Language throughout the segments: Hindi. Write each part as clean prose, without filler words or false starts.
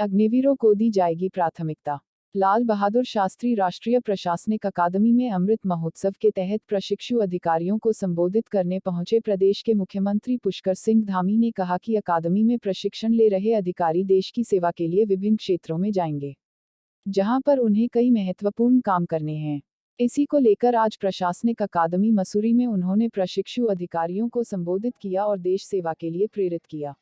अग्निवीरों को दी जाएगी प्राथमिकता। लाल बहादुर शास्त्री राष्ट्रीय प्रशासनिक अकादमी में अमृत महोत्सव के तहत प्रशिक्षु अधिकारियों को संबोधित करने पहुंचे प्रदेश के मुख्यमंत्री पुष्कर सिंह धामी ने कहा कि अकादमी में प्रशिक्षण ले रहे अधिकारी देश की सेवा के लिए विभिन्न क्षेत्रों में जाएंगे, जहां पर उन्हें कई महत्वपूर्ण काम करने हैं। इसी को लेकर आज प्रशासनिक अकादमी मसूरी में उन्होंने प्रशिक्षु अधिकारियों को संबोधित किया और देश सेवा के लिए प्रेरित किया।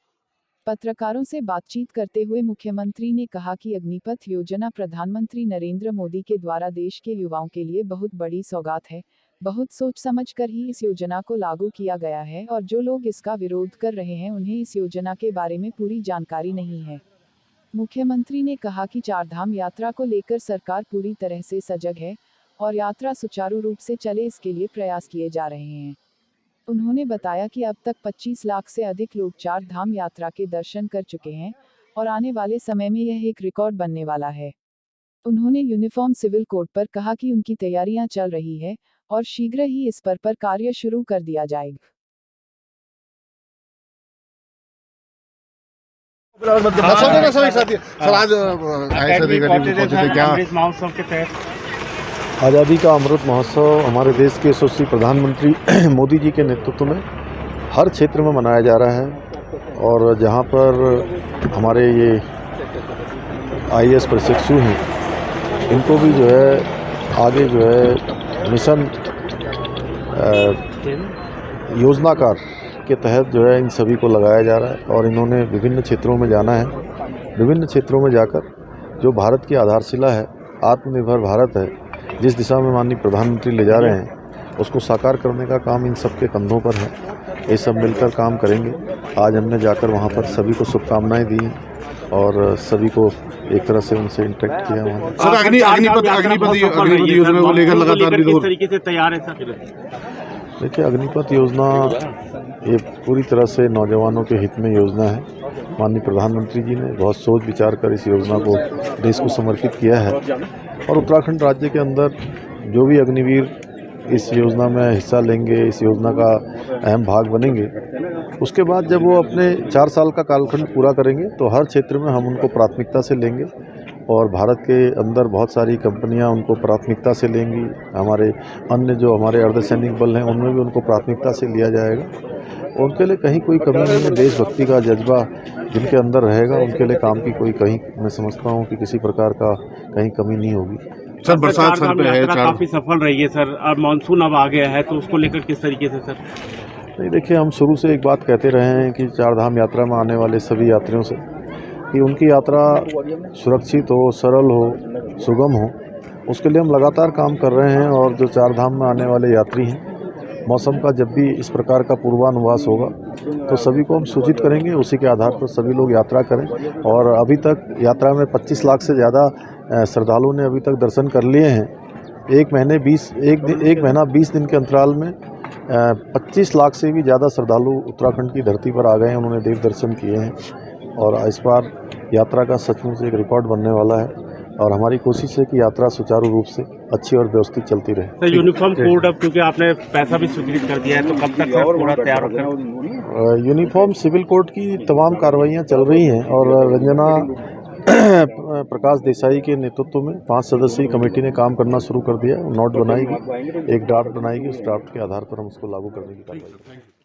पत्रकारों से बातचीत करते हुए मुख्यमंत्री ने कहा कि अग्निपथ योजना प्रधानमंत्री नरेंद्र मोदी के द्वारा देश के युवाओं के लिए बहुत बड़ी सौगात है। बहुत सोच समझकर ही इस योजना को लागू किया गया है और जो लोग इसका विरोध कर रहे हैं उन्हें इस योजना के बारे में पूरी जानकारी नहीं है। मुख्यमंत्री ने कहा कि चारधाम यात्रा को लेकर सरकार पूरी तरह से सजग है और यात्रा सुचारू रूप से चले इसके लिए प्रयास किए जा रहे हैं। उन्होंने बताया कि अब तक 25 लाख से अधिक लोग चार धाम यात्रा के दर्शन कर चुके हैं और आने वाले समय में यह एक रिकॉर्ड बनने वाला है। उन्होंने यूनिफॉर्म सिविल कोड पर कहा कि उनकी तैयारियां चल रही है और शीघ्र ही इस पर कार्य शुरू कर दिया जाएगा। आज़ादी का अमृत महोत्सव हमारे देश के यशस्वी प्रधानमंत्री मोदी जी के नेतृत्व में हर क्षेत्र में मनाया जा रहा है और जहां पर हमारे ये आईएएस प्रशिक्षु हैं इनको भी जो है आगे जो है मिशन योजनाकार के तहत जो है इन सभी को लगाया जा रहा है और इन्होंने विभिन्न क्षेत्रों में जाना है। विभिन्न क्षेत्रों में जाकर जो भारत की आधारशिला है, आत्मनिर्भर भारत है, जिस दिशा में माननीय प्रधानमंत्री ले जा रहे हैं उसको साकार करने का काम इन सबके कंधों पर है। ये सब मिलकर काम करेंगे। आज हमने जाकर वहाँ पर सभी को शुभकामनाएं दी और सभी को एक तरह से उनसे इंटरेक्ट किया। सर अग्निपथ योजना को लेकर लगातार किस तरीके से तैयार है सर? देखिए, अग्निपथ योजना ये पूरी तरह से नौजवानों के हित में योजना है। माननीय प्रधानमंत्री जी ने बहुत सोच विचार कर इस योजना को देश को समर्पित किया है और उत्तराखंड राज्य के अंदर जो भी अग्निवीर इस योजना में हिस्सा लेंगे, इस योजना का अहम भाग बनेंगे, उसके बाद जब वो अपने 4 साल का कालखंड पूरा करेंगे तो हर क्षेत्र में हम उनको प्राथमिकता से लेंगे और भारत के अंदर बहुत सारी कंपनियां उनको प्राथमिकता से लेंगी। हमारे अन्य जो हमारे अर्धसैनिक बल हैं उनमें भी उनको प्राथमिकता से लिया जाएगा। उनके लिए कहीं कोई कमी नहीं है। देशभक्ति का जज्बा जिनके अंदर रहेगा उनके लिए काम की कोई कहीं मैं समझता हूँ कि किसी प्रकार का कहीं कमी नहीं होगी। सर बरसात सर पे है, काफी सफल रही है सर, और मानसून अब आ गया है तो उसको लेकर किस तरीके से सर? नहीं, देखिए, हम शुरू से एक बात कहते रहे हैं कि चारधाम यात्रा में आने वाले सभी यात्रियों से कि उनकी यात्रा सुरक्षित हो, सरल हो, सुगम हो, उसके लिए हम लगातार काम कर रहे हैं। और जो चारधाम में आने वाले यात्री हैं, मौसम का जब भी इस प्रकार का पूर्वानुमान होगा तो सभी को हम सूचित करेंगे, उसी के आधार पर सभी लोग यात्रा करें। और अभी तक यात्रा में 25 लाख से ज़्यादा श्रद्धालुओं ने अभी तक दर्शन कर लिए हैं। एक महीना 20 दिन के अंतराल में 25 लाख से भी ज़्यादा श्रद्धालु उत्तराखंड की धरती पर आ गए हैं, उन्होंने देव दर्शन किए हैं और इस बार यात्रा का सचमुच एक रिकॉर्ड बनने वाला है और हमारी कोशिश है कि यात्रा सुचारू रूप से अच्छी और व्यवस्थित चलती रहे। सर, यूनिफॉर्म कोड अब क्योंकि आपने पैसा भी स्वीकृत कर दिया है तो कब तक पूरा तैयार होगा? यूनिफॉर्म सिविल कोड की तमाम कार्रवाइयाँ चल रही हैं और रंजना प्रकाश देसाई के नेतृत्व में 5 सदस्यीय कमेटी ने काम करना शुरू कर दिया। नोट बनाएगी, एक ड्राफ्ट बनाएगी, उस ड्राफ्ट के आधार पर हम उसको लागू करने की कार्रवाई करेंगे।